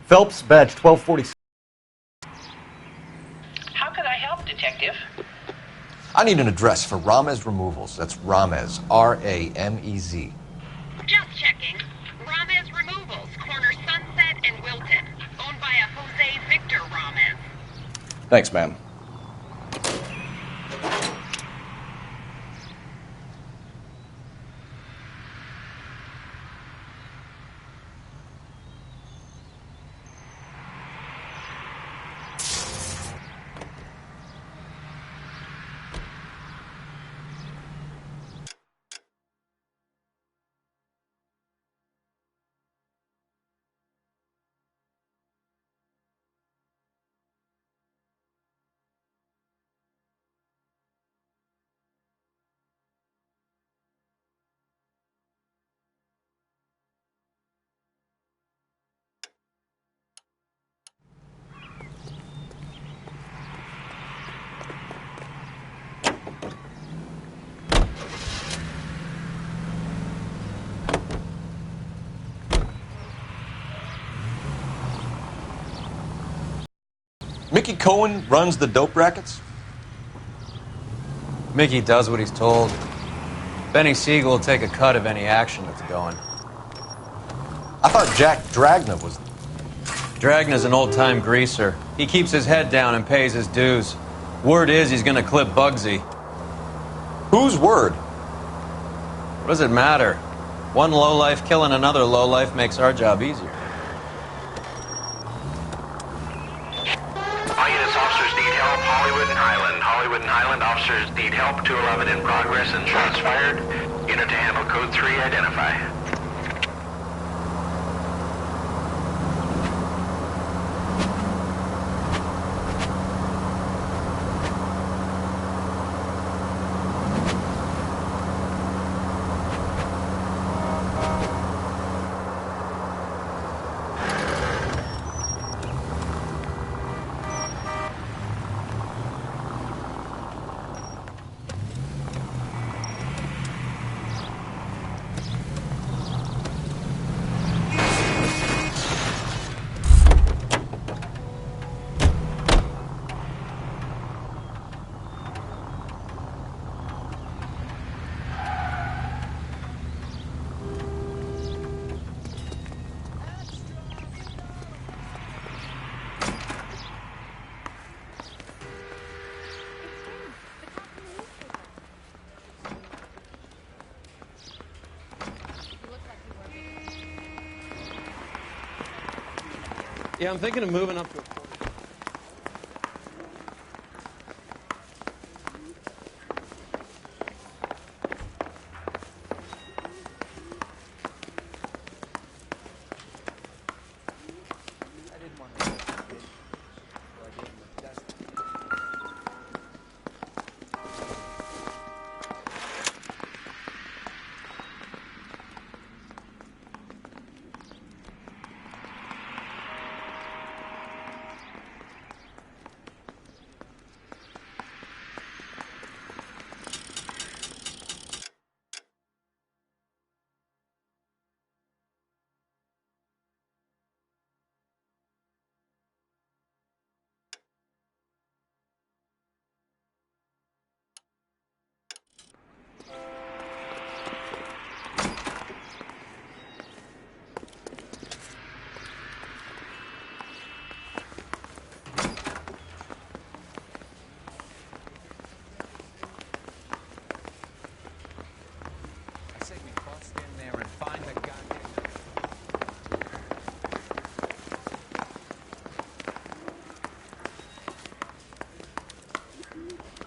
Phelps, badge 1246. How can I help, Detective? I need an address for Ramez Removals. That's Ramez, R-A-M-E-Z. Just checking. Ramez Removals, corner Sunset and Wilton. Owned by a Jose Victor Ramez. Thanks, ma'am. Mickey Cohen runs the dope rackets? Mickey does what he's told. Benny Siegel will take a cut of any action that's going. I thought Jack Dragna was... Dragna's an old-time greaser. He keeps his head down and pays his dues. Word is he's gonna clip Bugsy. Whose word? What does it matter? One lowlife killing another lowlife makes our job easier. All units, officers need help. Hollywood and Highland. Hollywood and Highland officers need help. 211 in progress and shots fired. Unit to handle code 3, identify. Yeah, I'm thinking of moving up to a corner. I didn't want to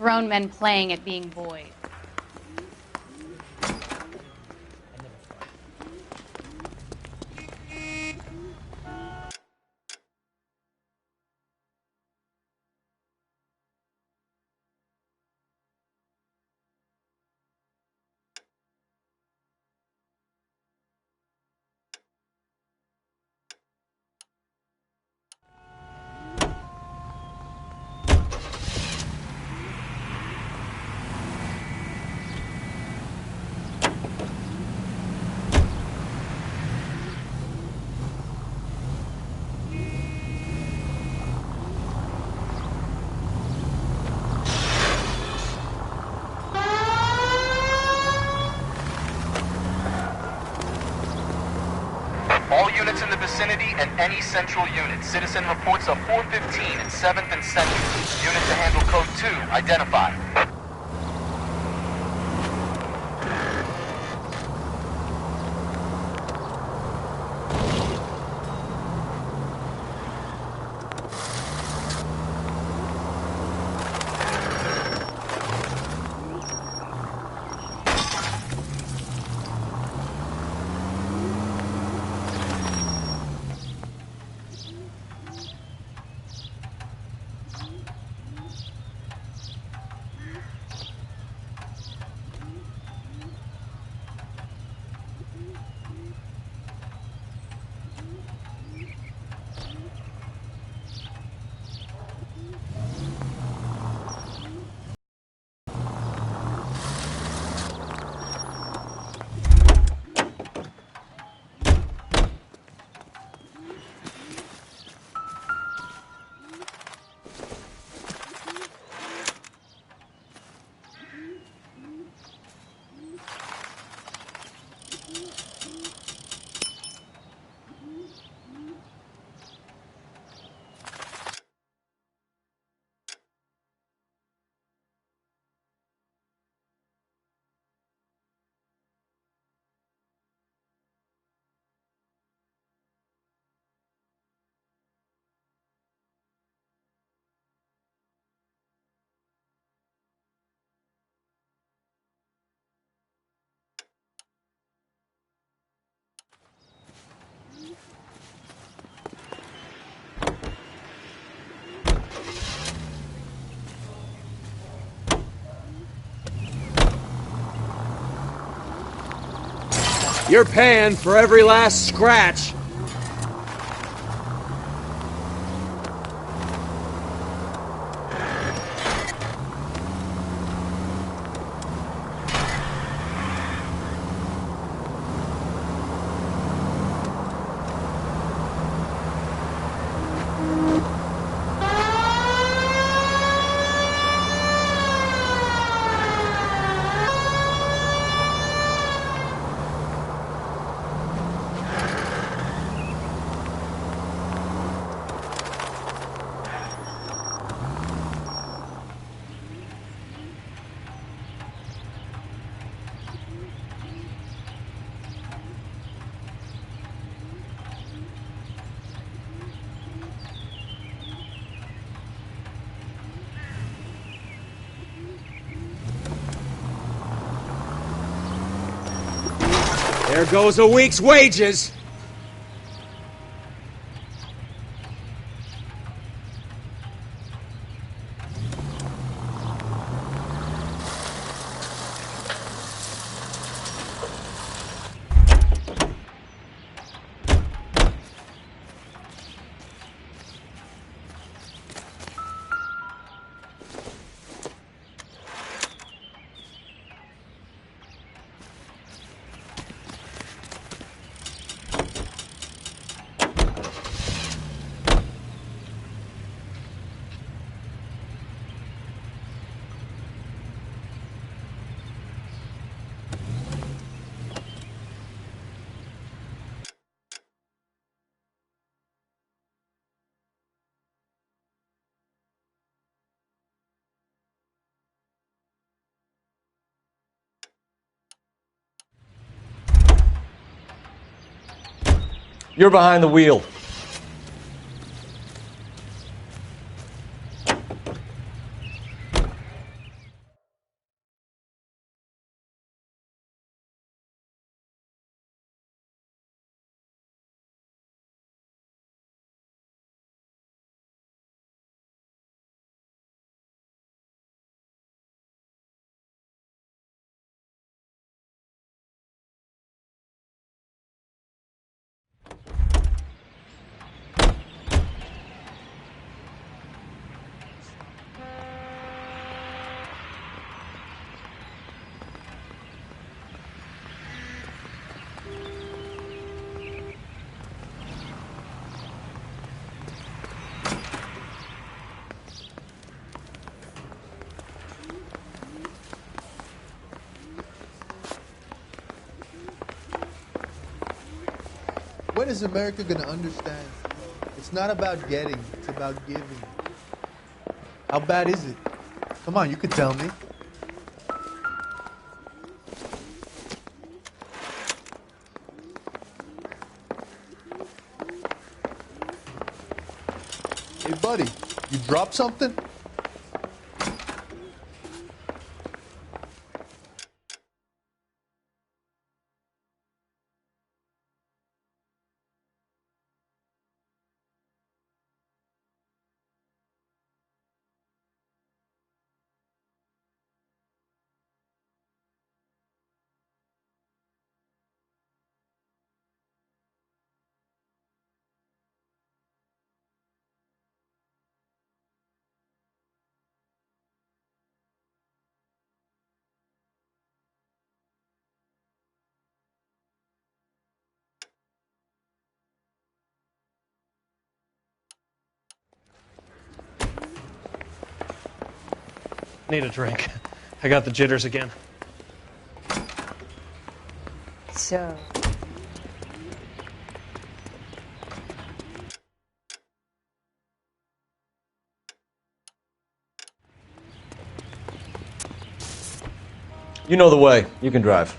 Grown men playing at being boys. All units in the vicinity and any central unit. Citizen reports of 415 in 7th and Central. Unit to handle code 2, identify. You're paying for every last scratch. There goes a week's wages. You're behind the wheel. When is America gonna understand? It's not about getting, it's about giving. How bad is it? Come on, you could tell me. Hey buddy, you dropped something? Need a drink. I got the jitters again. So, You know the way. You can drive.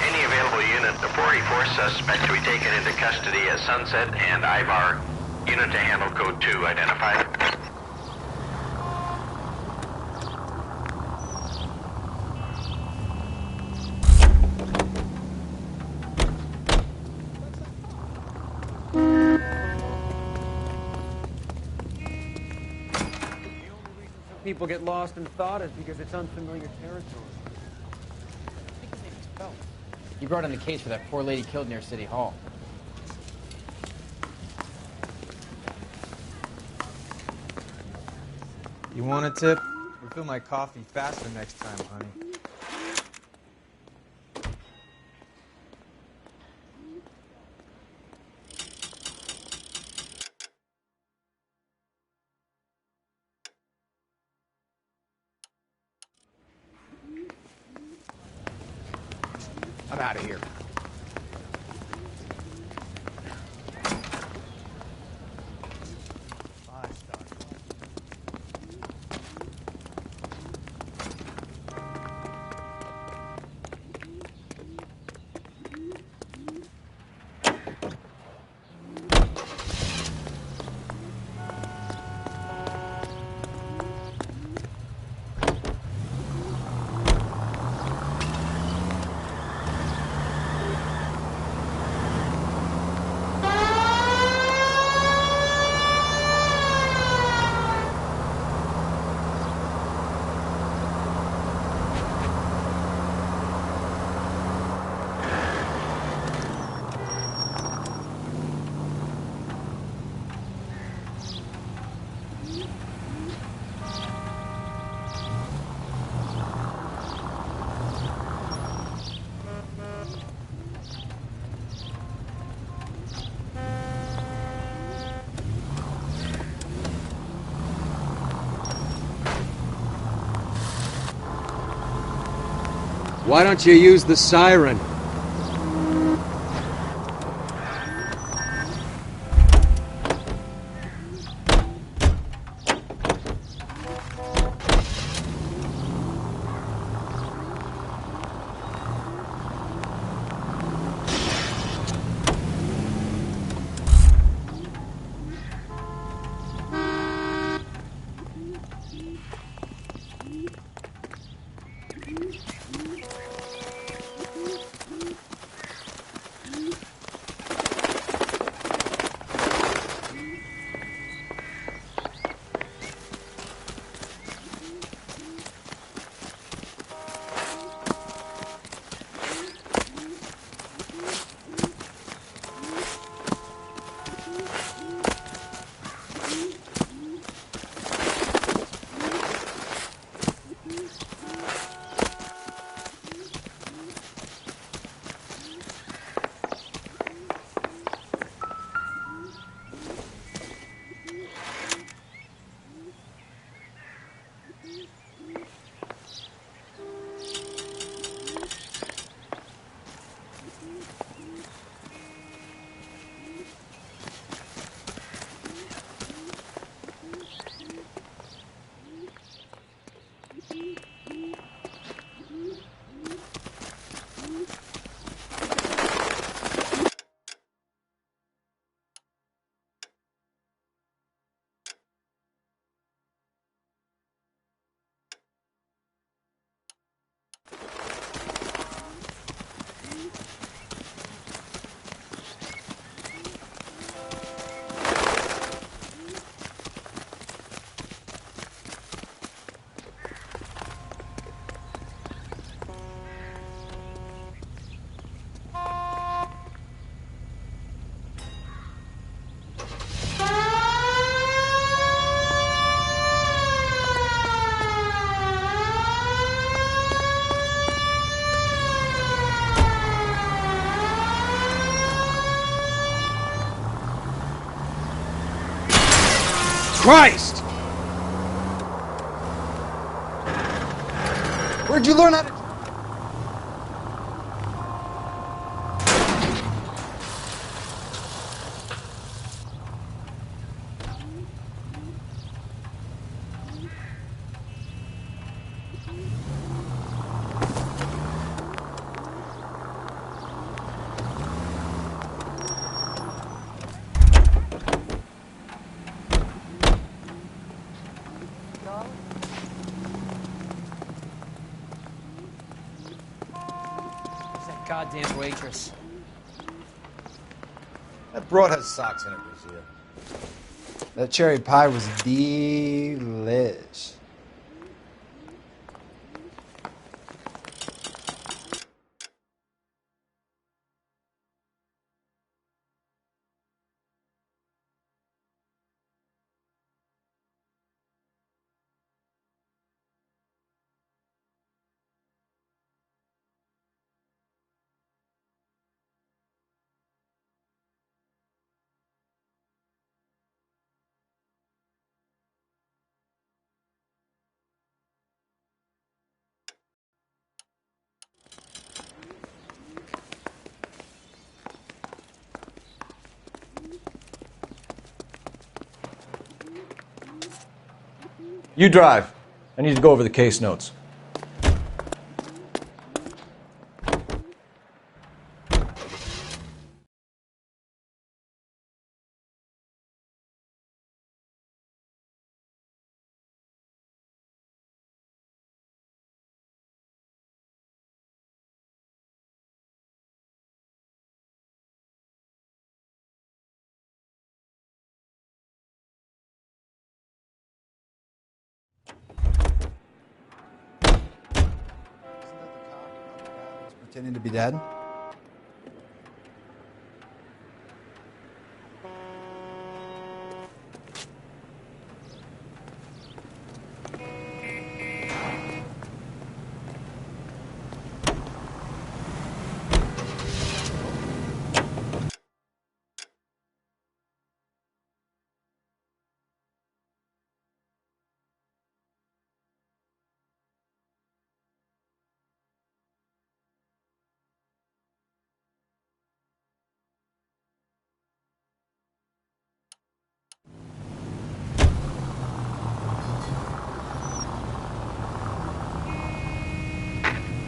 Any available unit, the 44 suspect to be taken into custody at Sunset and Ivar. Unit to handle code 2 identified. People get lost in thought is because it's unfamiliar territory. He brought in the case for that poor lady killed near City Hall. You want a tip? Refill my coffee faster next time, honey. I'm out of here. Why don't you use the siren? Christ! Where'd you learn how to... Goddamn waitress. That broad has socks in it, Brazil. That cherry pie was delish. You drive. I need to go over the case notes. Pretending to be dead?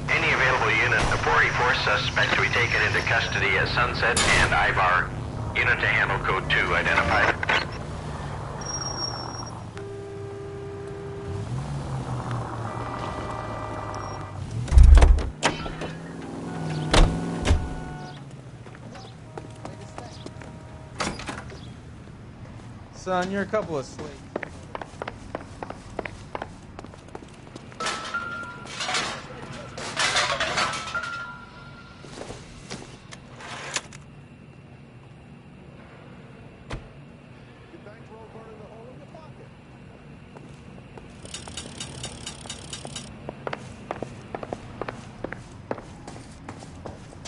Any available unit of 44 suspect to be taken into custody at Sunset and Ivar. Unit to handle code 2 identified. Son, you're a couple of slaves.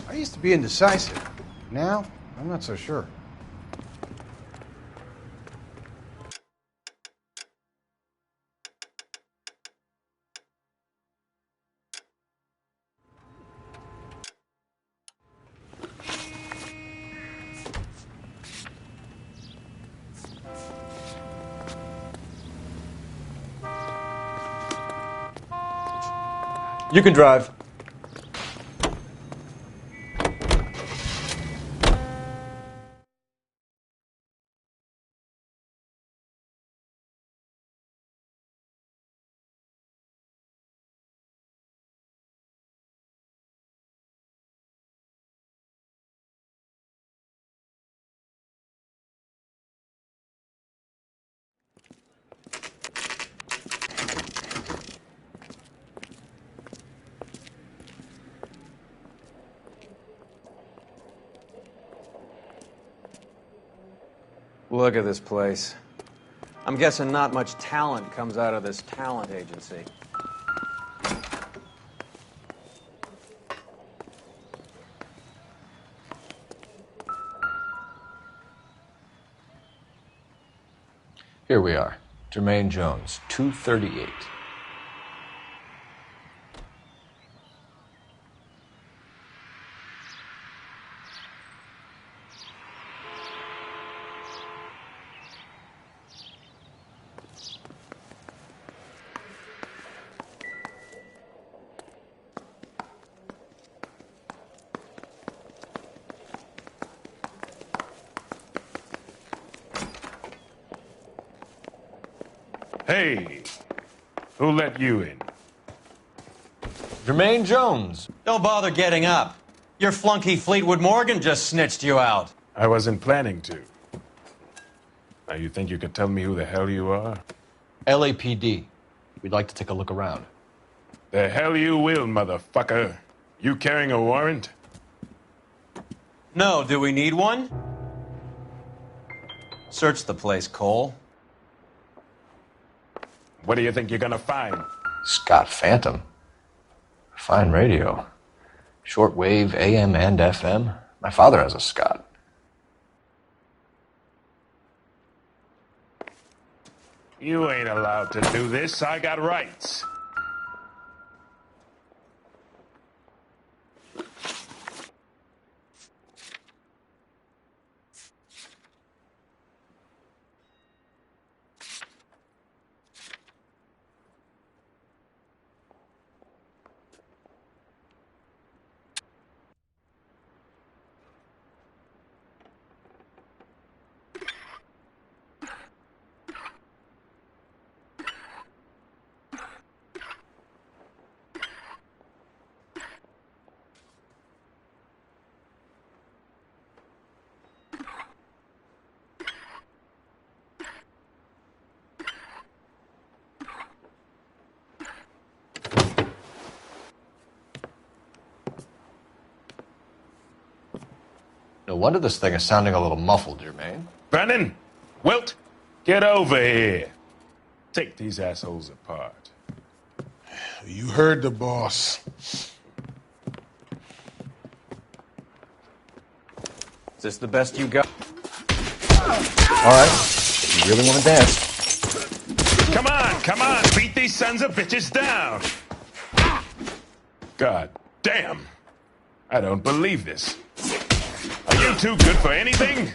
I used to be indecisive. Now, I'm not so sure. You can drive. Look at this place. I'm guessing not much talent comes out of this talent agency. Here we are. Jermaine Jones, 238. Hey, who let you in? Jermaine Jones. Don't bother getting up. Your flunky Fleetwood Morgan just snitched you out. I wasn't planning to. Now, you think you could tell me who the hell you are? LAPD. We'd like to take a look around. The hell you will, motherfucker. You carrying a warrant? No, do we need one? Search the place, Cole. What do you think you're gonna find? Scott Phantom. Fine radio. Shortwave, AM and FM. My father has a Scott. You ain't allowed to do this. I got rights. No wonder this thing is sounding a little muffled, Jermaine. Brennan, Wilt, get over here. Take these assholes apart. You heard the boss. Is this the best you got? All right, if you really want to dance. Come on, beat these sons of bitches down. God damn. I don't believe this. Are you too good for anything?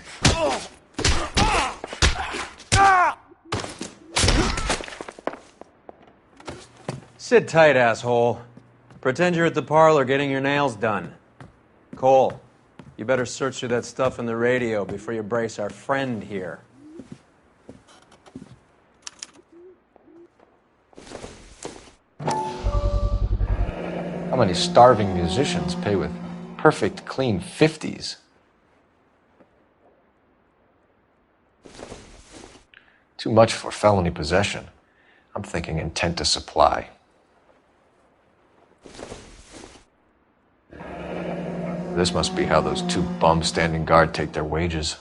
Sit tight, asshole. Pretend you're at the parlor getting your nails done. Cole, you better search through that stuff in the radio before you brace our friend here. How many starving musicians pay with perfect, clean 50s? Too much for felony possession. I'm thinking intent to supply. This must be how those two bums standing guard take their wages.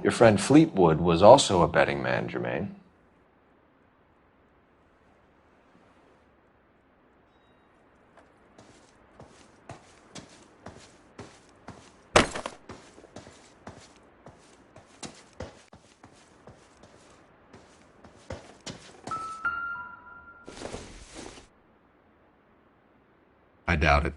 Your friend Fleetwood was also a betting man, Jermaine. I doubt it.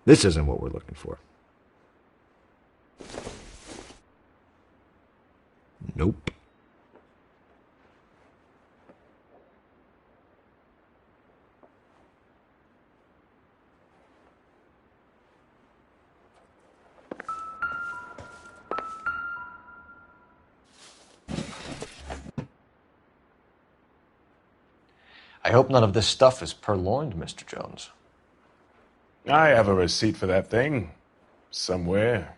This isn't what we're looking for. Nope. I hope none of this stuff is purloined, Mr. Jones. I have a receipt for that thing. Somewhere.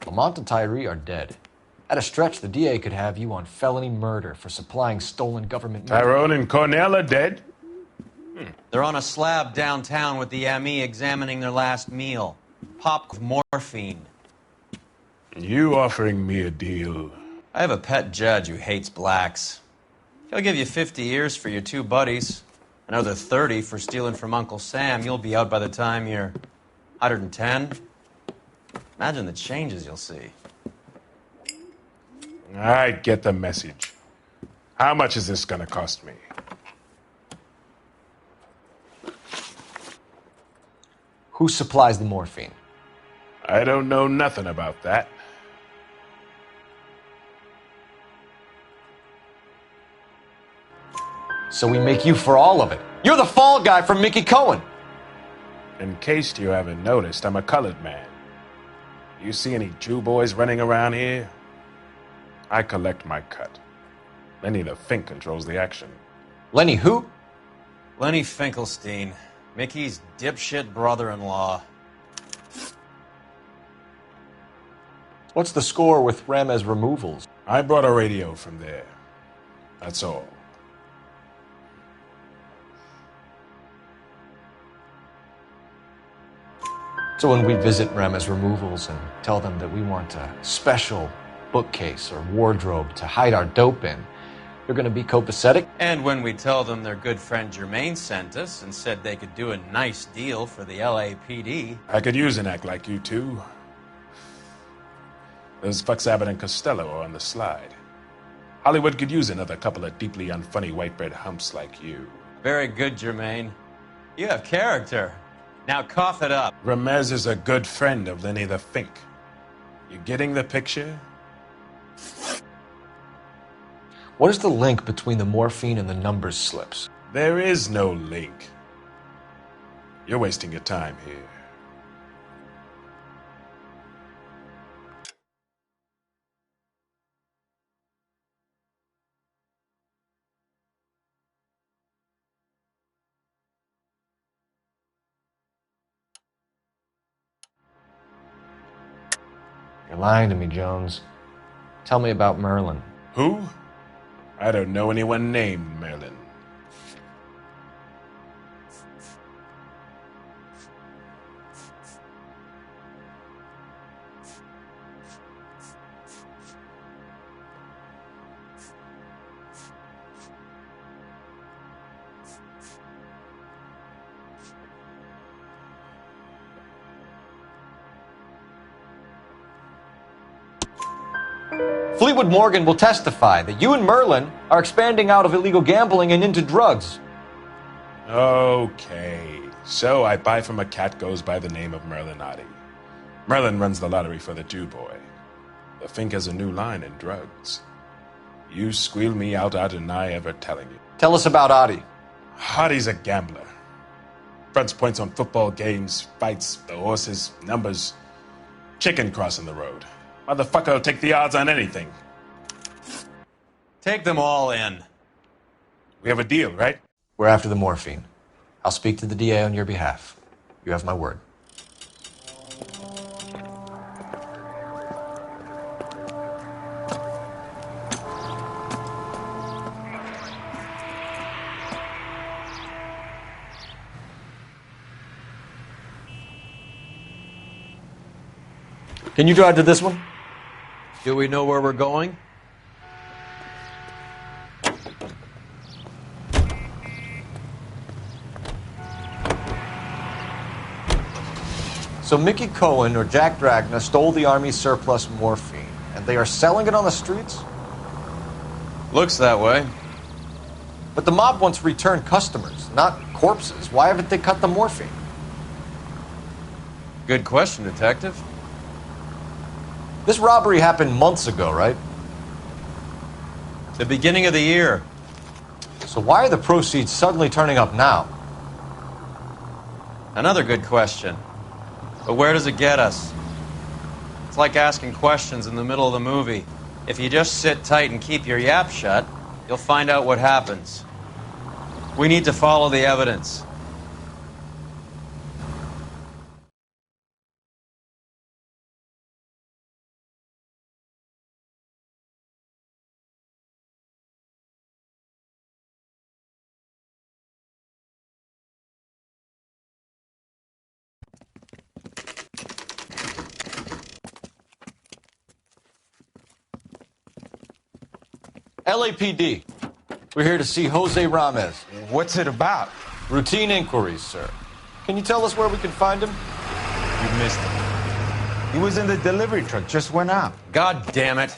Lamont and Tyree are dead. At a stretch, the DA could have you on felony murder for supplying stolen government... Tyrone and Cornell are dead? They're on a slab downtown with the ME examining their last meal. Popped with morphine. You offering me a deal? I have a pet judge who hates blacks. He'll give you 50 years for your two buddies. Another 30 for stealing from Uncle Sam. You'll be out by the time you're 110. Imagine the changes you'll see. I get the message. How much is this gonna cost me? Who supplies the morphine? I don't know nothing about that. So we make you for all of it. You're the fall guy from Mickey Cohen. In case you haven't noticed, I'm a colored man. You see any Jew boys running around here? I collect my cut. Lenny the Fink controls the action. Lenny who? Lenny Finkelstein, Mickey's dipshit brother-in-law. What's the score with Ramez removals? I brought a radio from there. That's all. So when we visit Ramez removals and tell them that we want a special bookcase or wardrobe to hide our dope in, they're going to be copacetic? And when we tell them their good friend Jermaine sent us and said they could do a nice deal for the LAPD. I could use an act like you two. Those fucks Abbott and Costello are on the slide. Hollywood could use another couple of deeply unfunny white bread humps like you. Very good, Jermaine. You have character. Now cough it up. Ramez is a good friend of Lenny the Fink. You getting the picture? What is the link between the morphine and the numbers slips? There is no link. You're wasting your time here. You're lying to me, Jones. Tell me about Merlin. Who? I don't know anyone named Merlin. Fleetwood Morgan will testify that you and Merlin are expanding out of illegal gambling and into drugs. Okay, so I buy from a cat goes by the name of Merlin Otti. Merlin runs the lottery for the Jew boy. The Fink has a new line in drugs. You squeal me out, I deny ever telling you. Tell us about Otti. Otti's a gambler. Fronts points on football games, fights, the horses, numbers. Chicken crossing the road. Motherfucker will take the odds on anything. Take them all in. We have a deal, right? We're after the morphine. I'll speak to the DA on your behalf. You have my word. Can you drive to this one? Do we know where we're going? So Mickey Cohen or Jack Dragna stole the Army's surplus morphine, and they are selling it on the streets? Looks that way. But the mob wants return customers, not corpses. Why haven't they cut the morphine? Good question, Detective. This robbery happened months ago, right? The beginning of the year. So why are the proceeds suddenly turning up now? Another good question. But where does it get us? It's like asking questions in the middle of the movie. If you just sit tight and keep your yap shut, you'll find out what happens. We need to follow the evidence. LAPD. We're here to see Jose Ramez. What's it about? Routine inquiries, sir. Can you tell us where we can find him? You missed him. He was in the delivery truck, just went out. God damn it.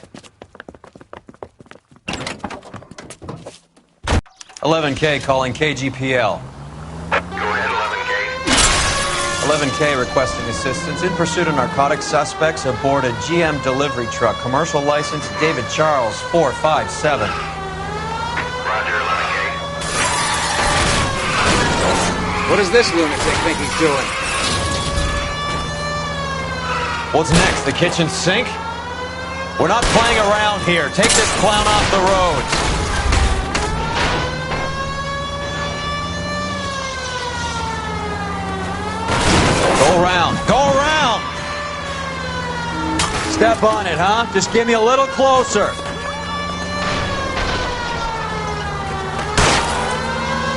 11K calling KGPL. Go ahead, 11K. 11K requesting assistance in pursuit of narcotic suspects aboard a GM delivery truck. Commercial license David Charles 457. Roger, 11K. What does this lunatic think he's doing? What's next? The kitchen sink? We're not playing around here. Take this clown off the roads. Go around. Go around! Step on it, huh? Just get me a little closer.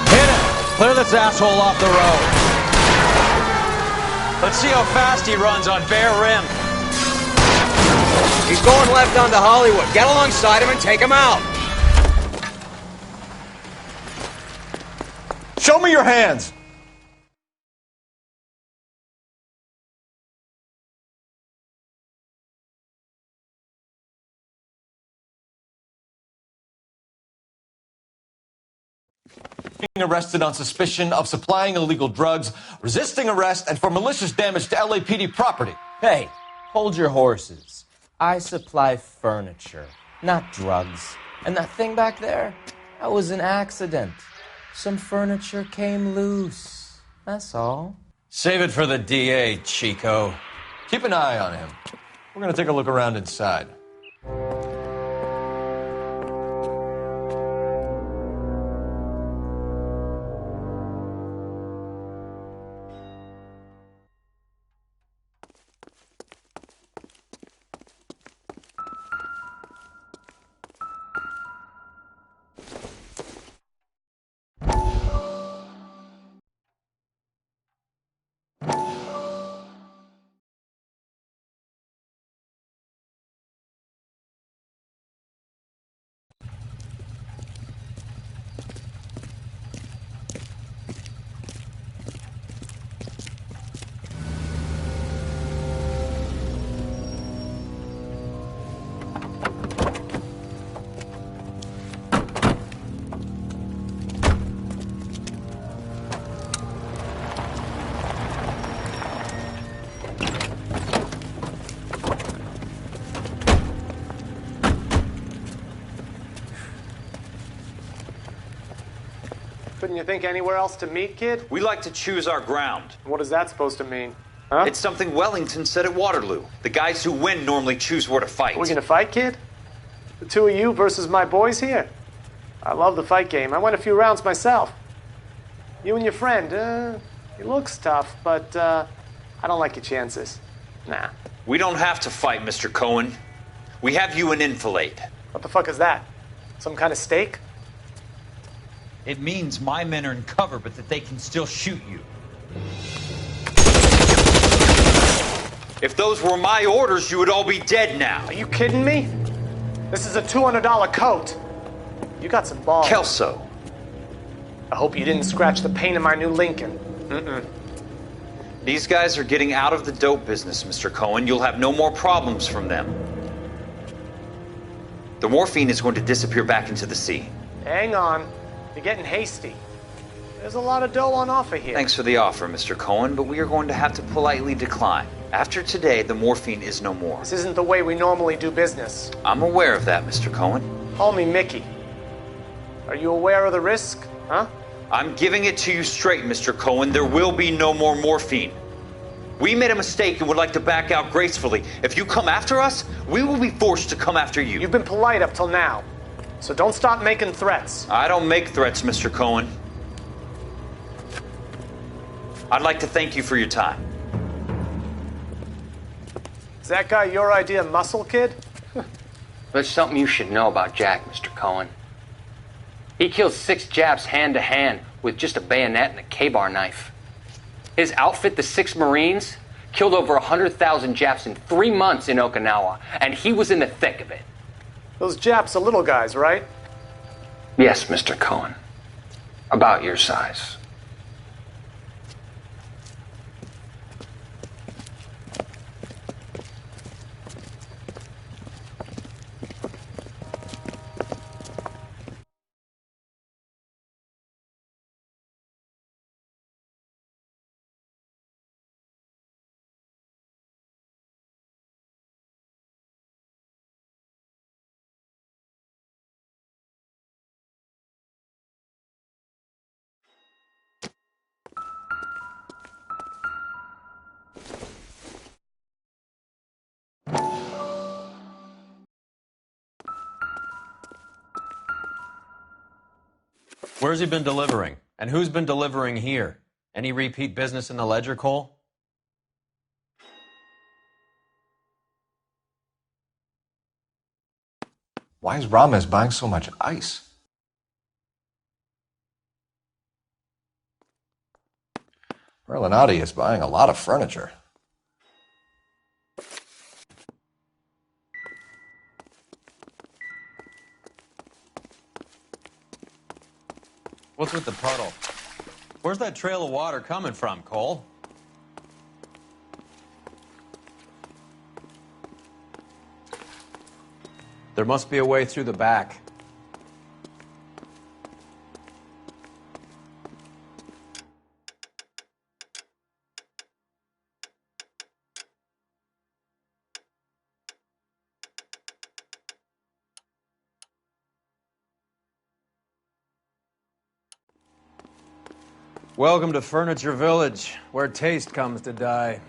Hit it! Clear this asshole off the road. Let's see how fast he runs on bare rim. He's going left onto Hollywood. Get alongside him and take him out. Show me your hands! Being arrested on suspicion of supplying illegal drugs, resisting arrest, and for malicious damage to LAPD property. Hey, hold your horses. I supply furniture, not drugs. And that thing back there, that was an accident. Some furniture came loose. That's all. Save it for the DA, Chico. Keep an eye on him. We're going to take a look around inside. Couldn't you think anywhere else to meet, kid? We like to choose our ground. What is that supposed to mean? Huh? It's something Wellington said at Waterloo. The guys who win normally choose where to fight. Are we gonna fight, kid? The two of you versus my boys here? I love the fight game. I went a few rounds myself. You and your friend, he looks tough, but I don't like your chances. Nah. We don't have to fight, Mr. Cohen. We have you in enfilade. What the fuck is that? Some kind of steak? It means my men are in cover, but that they can still shoot you. If those were my orders, you would all be dead now. Are you kidding me? This is a $200 coat. You got some balls. Kelso. I hope you didn't scratch the paint of my new Lincoln. Mm-mm. These guys are getting out of the dope business, Mr. Cohen. You'll have no more problems from them. The morphine is going to disappear back into the sea. Hang on. You're getting hasty. There's a lot of dough on offer here. Thanks for the offer, Mr. Cohen, but we are going to have to politely decline. After today, the morphine is no more. This isn't the way we normally do business. I'm aware of that, Mr. Cohen. Call me Mickey. Are you aware of the risk, huh? I'm giving it to you straight, Mr. Cohen. There will be no more morphine. We made a mistake and would like to back out gracefully. If you come after us, we will be forced to come after you. You've been polite up till now, so don't stop making threats. I don't make threats, Mr. Cohen. I'd like to thank you for your time. Is that guy your idea of muscle, kid? There's something you should know about Jack, Mr. Cohen. He killed 6 Japs hand-to-hand with just a bayonet and a K-bar knife. His outfit, the 6 Marines, killed over 100,000 Japs in 3 months in Okinawa, and he was in the thick of it. Those Japs are little guys, right? Yes, Mr. Cohen. About your size. Where's he been delivering? And who's been delivering here? Any repeat business in the ledger, Cole? Why is Ramos buying so much ice? Merlinotti is buying a lot of furniture. What's with the puddle? Where's that trail of water coming from, Cole? There must be a way through the back. Welcome to Furniture Village, where taste comes to die.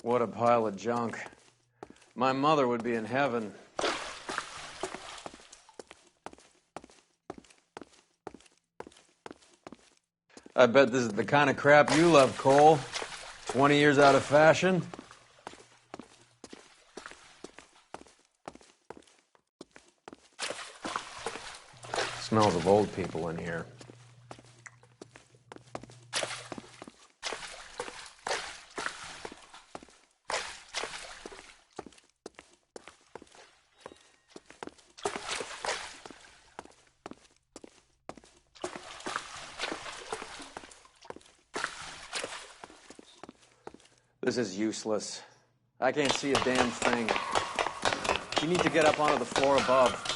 What a pile of junk. My mother would be in heaven. I bet this is the kind of crap you love, Cole. 20 years out of fashion. Smells of old people in here. This is useless. I can't see a damn thing. You need to get up onto the floor above.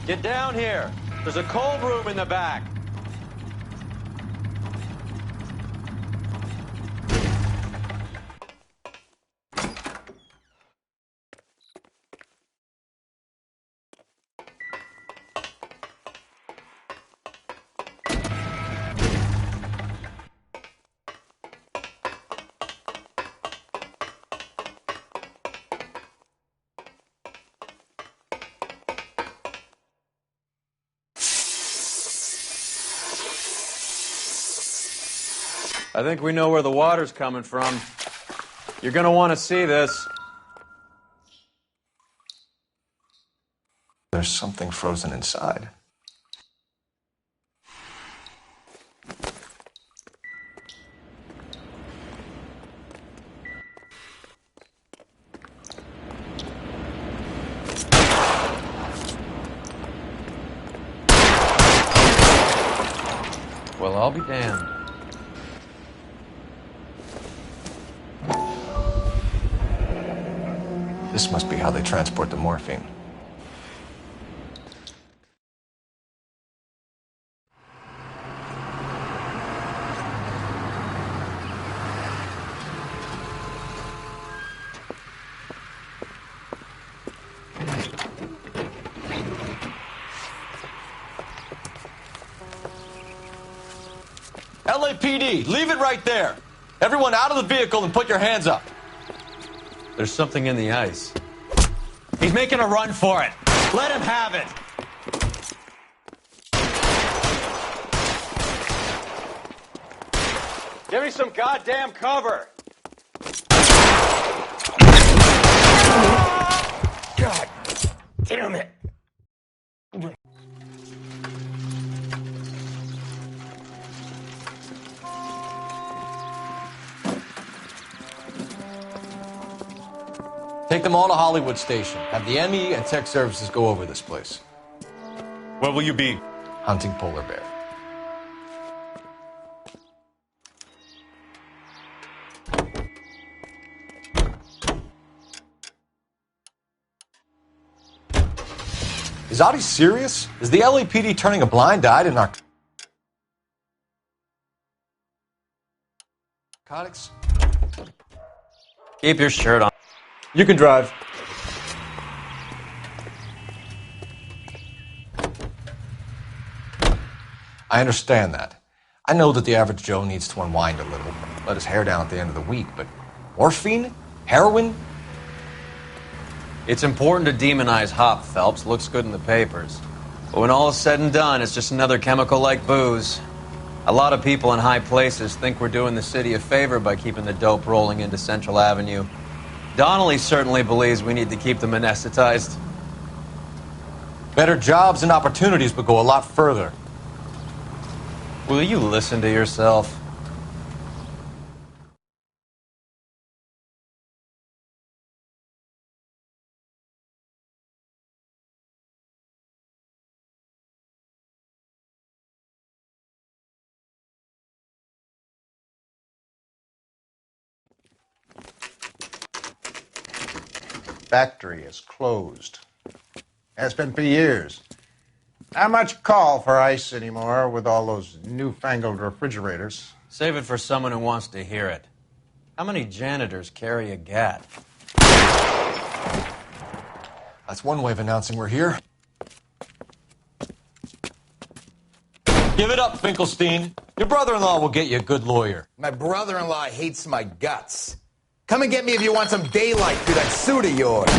Get down here. There's a cold room in the back. I think we know where the water's coming from. You're gonna want to see this. There's something frozen inside. Well, I'll be damned. This must be how they transport the morphine. LAPD, leave it right there. Everyone out of the vehicle and put your hands up. There's something in the ice. He's making a run for it. Let him have it. Give me some goddamn cover. God damn it. Take them all to Hollywood Station. Have the ME and tech services go over this place. Where will you be? Hunting polar bear. Is Audie serious? Is the LAPD turning a blind eye to narcotics? Keep your shirt on. You can drive. I understand that. I know that the average Joe needs to unwind a little, let his hair down at the end of the week, but morphine? Heroin? It's important to demonize hop, Phelps. Looks good in the papers. But when all is said and done, it's just another chemical like booze. A lot of people in high places think we're doing the city a favor by keeping the dope rolling into Central Avenue. Donnelly certainly believes we need to keep them anesthetized. Better jobs and opportunities would go a lot further. Will you listen to yourself? Factory is closed. Has been for years. Not much call for ice anymore with all those newfangled refrigerators. Save it for someone who wants to hear it. How many janitors carry a gat? That's one way of announcing we're here. Give it up, Finkelstein. Your brother-in-law will get you a good lawyer. My brother-in-law hates my guts. Come and get me if you want some daylight through that suit of yours.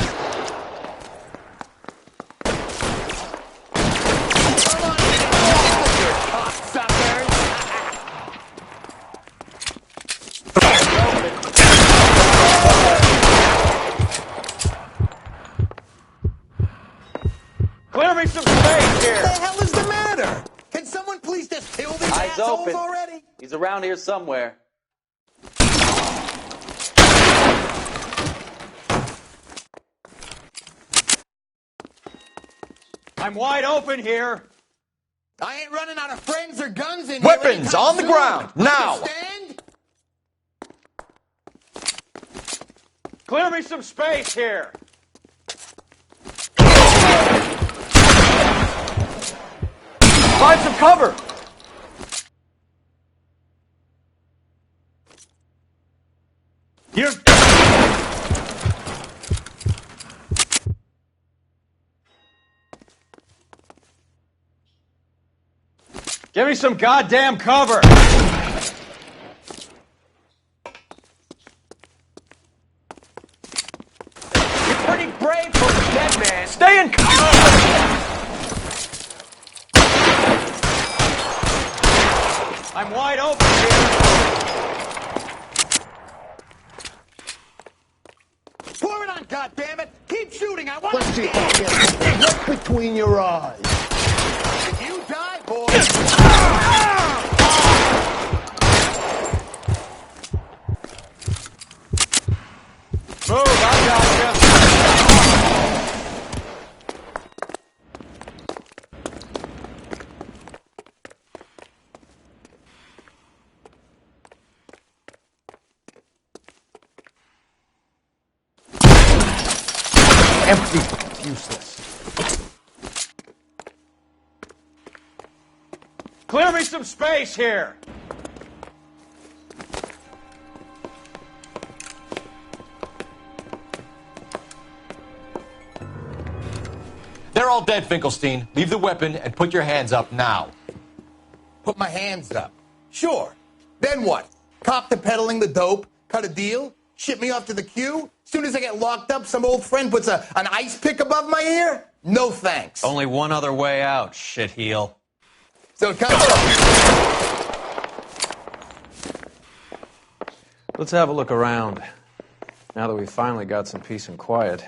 Clear me some space here! What the hell is the matter? Can someone please just kill these assholes open. already? He's around here somewhere. I'm wide open here. I ain't running out of friends or guns in Weapons here on the soon. ground, now! Understand? Clear me some space here. Find some cover! You're... Give me some goddamn cover! You're pretty brave for a dead man. Stay in cover! I'm wide open here. God damn it! Keep shooting. I want Let's to see see if I can get look between your eyes. If you die, boy. Move, I gotcha. Empty. It's useless. Clear me some space here. They're all dead, Finkelstein. Leave the weapon and put your hands up now. Put my hands up. Sure. Then what? Cop to peddling the dope? Cut a deal? Ship me off to the queue? Soon as I get locked up, some old friend puts an ice pick above my ear? No thanks. Only one other way out, shitheel. So it comes up. Let's have a look around, now that we've finally got some peace and quiet.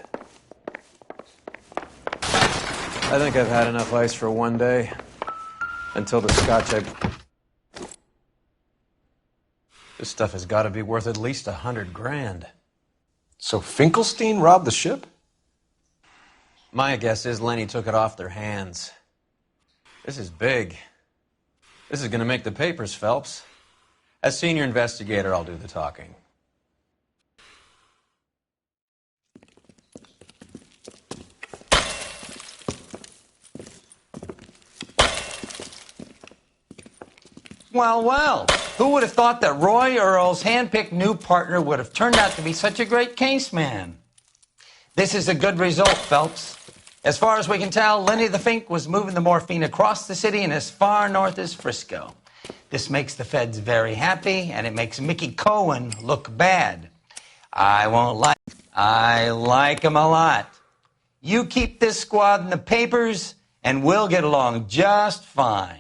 I think I've had enough ice for one day. Until the scotch This stuff has got to be worth at least $100 grand. So Finkelstein robbed the ship? My guess is Lenny took it off their hands. This is big. This is going to make the papers, Phelps. As senior investigator, I'll do the talking. Well, well, who would have thought that Roy Earl's handpicked new partner would have turned out to be such a great caseman? This is a good result, Phelps. As far as we can tell, Lenny the Fink was moving the morphine across the city and as far north as Frisco. This makes the feds very happy, and it makes Mickey Cohen look bad. I won't lie. I like him a lot. You keep this squad in the papers, and we'll get along just fine.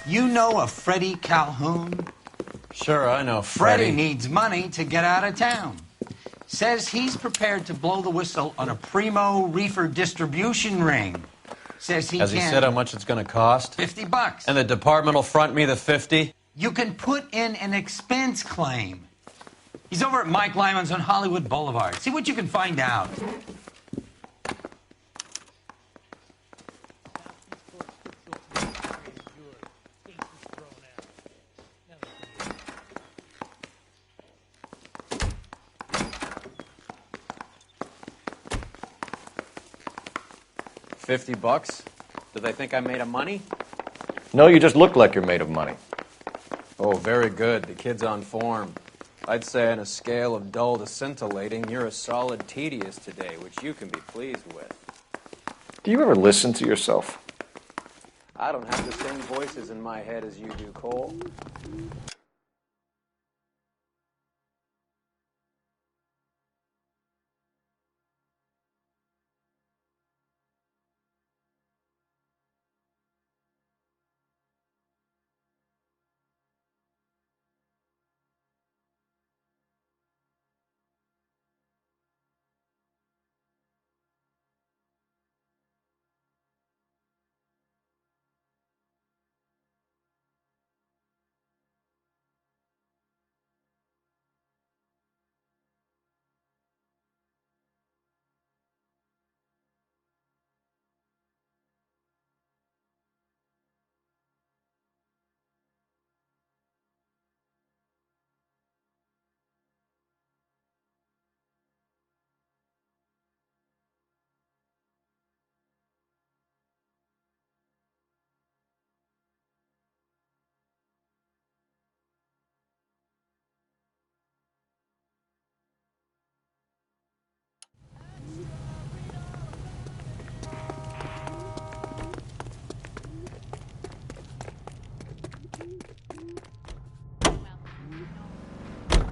You know a Freddie Calhoun? Sure, I know Freddie needs money to get out of town. Says he's prepared to blow the whistle on a primo reefer distribution ring. Says Has he said how much it's going to cost? $50. And the department will front me the 50? You can put in an expense claim. He's over at Mike Lyman's on Hollywood Boulevard. See what you can find out. $50? Do they think I'm made of money? No, you just look like you're made of money. Oh, very good. The kid's on form. I'd say on a scale of dull to scintillating, you're a solid tedious today, which you can be pleased with. Do you ever listen to yourself? I don't have the same voices in my head as you do, Cole.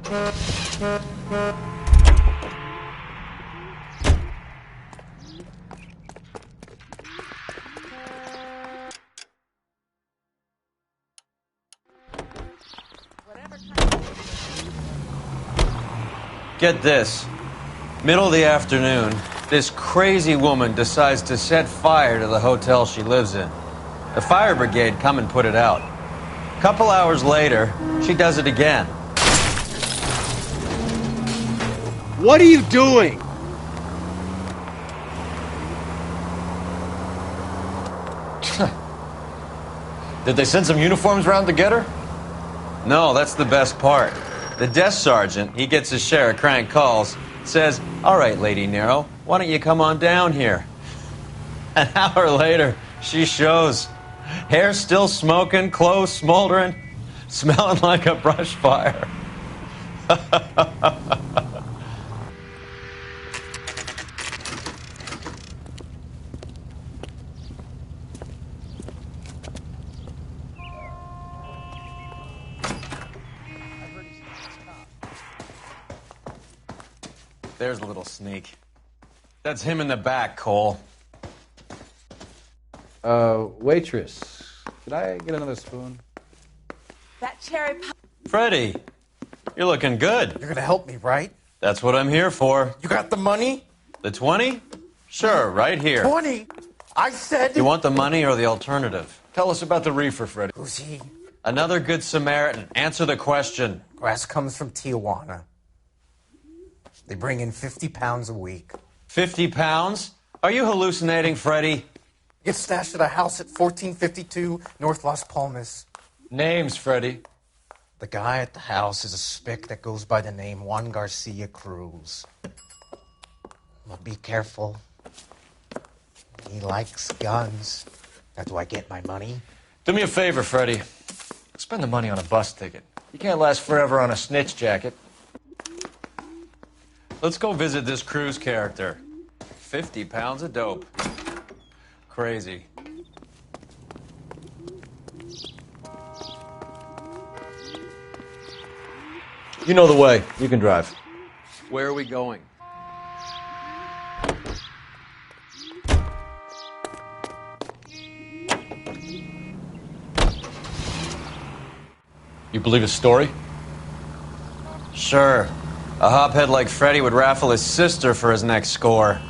Get this. Middle of the afternoon, this crazy woman decides to set fire to the hotel she lives in. The fire brigade come and put it out. A couple hours later, she does it again. What are you doing? Did they send some uniforms around to get her? No, that's the best part. The desk sergeant, he gets his share of crank calls, says, "All right, Lady Nero, why don't you come on down here?" An hour later, she shows. Hair still smoking, clothes smoldering, smelling like a brush fire. There's a little sneak. That's him in the back, Cole. Waitress, could I get another spoon? That cherry pie. Freddie, you're looking good. You're gonna help me, right? That's what I'm here for. You got the money? The 20? Sure, right here. 20? I said... You want the money or the alternative? Tell us about the reefer, Freddie. Who's he? Another good Samaritan. Answer the question. Grass comes from Tijuana. They bring in 50 pounds a week. 50 pounds? Are you hallucinating, Freddie? Gets stashed at a house at 1452 North Las Palmas. Names, Freddie. The guy at the house is a spick that goes by the name Juan Garcia Cruz. But be careful. He likes guns. Now, do I get my money? Do me a favor, Freddie. Spend the money on a bus ticket. You can't last forever on a snitch jacket. Let's go visit this Cruz character. 50 pounds of dope. Crazy. You know the way. You can drive. Where are we going? You believe his story? Sure. A hophead like Freddie would raffle his sister for his next score.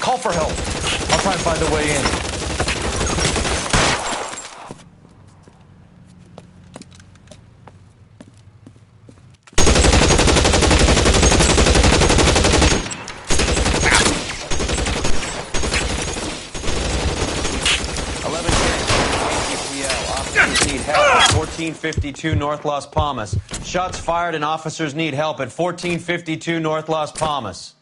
Call for help. I'll try and find a way in. Need help at 1452 North Las Palmas. Shots fired and officers need help at 1452 North Las Palmas.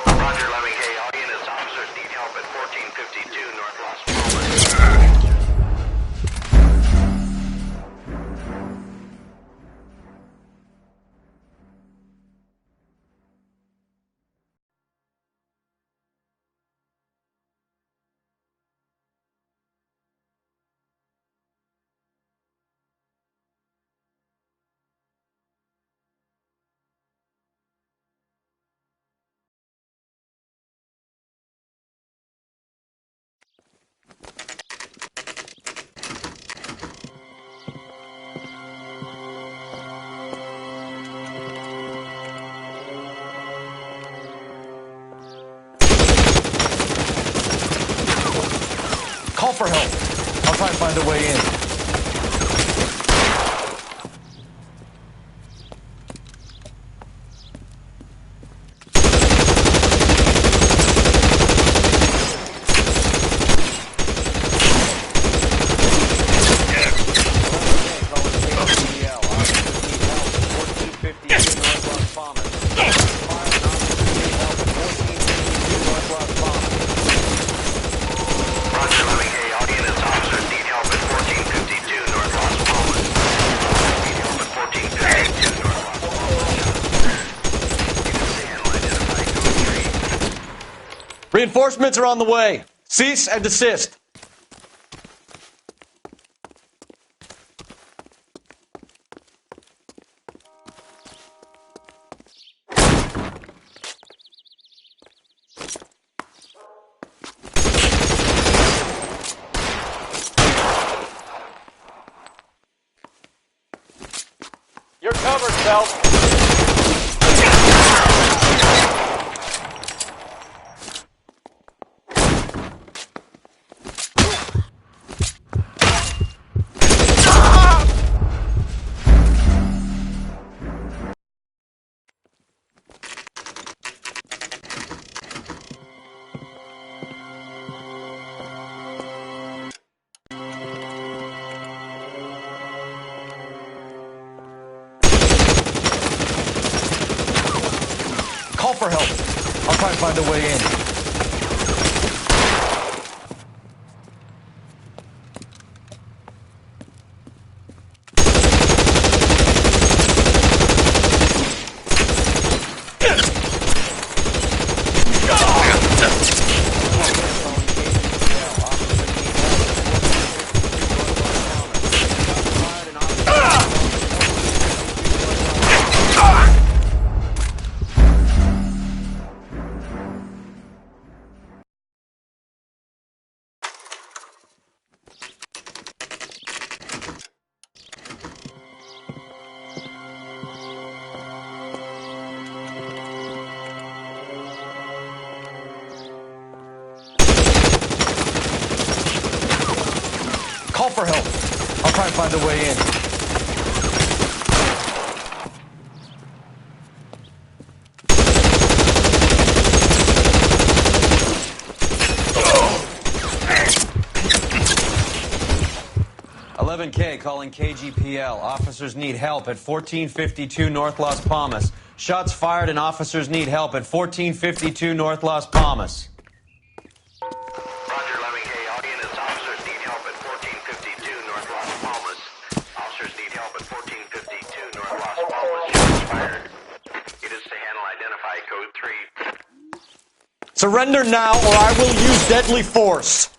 Roger, 11K. All units, officers need help at 1452 North Las Palmas. Call for help. I'll try and find a way in. Palmas. Fire and officers need help at 1452 North Las Palmas. Roger, 11K audience. Officers need help at 1452 North Las Palmas. Need help at 1452 North Las Palmas. Reinforcements are on the way. Cease and desist. You're covered, Phelps. Call for help. I'll try and find a way in. Call for help. I'll try and find a way in. K calling KGPL. Officers need help at 1452 North Las Palmas. Shots fired and officers need help at 1452 North Las Palmas. Roger, 11K audience. Officers need help at 1452 North Las Palmas. Officers need help at 1452 North Las Palmas. Shots fired. It is to handle identify code 3. Surrender now or I will use deadly force.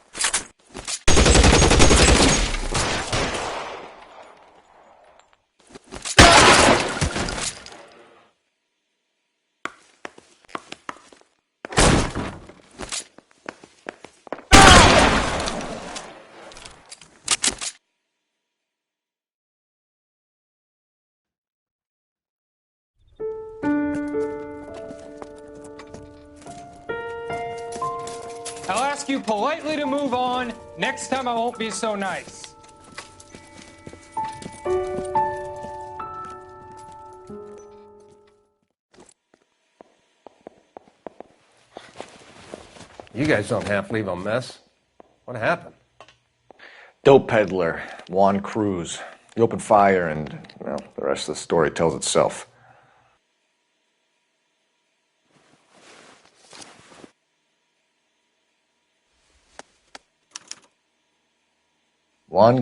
I'll ask you politely to move on. Next time I won't be so nice. You guys don't half leave a mess. What happened? Dope peddler, Juan Cruz. He opened fire and, well, the rest of the story tells itself. Juan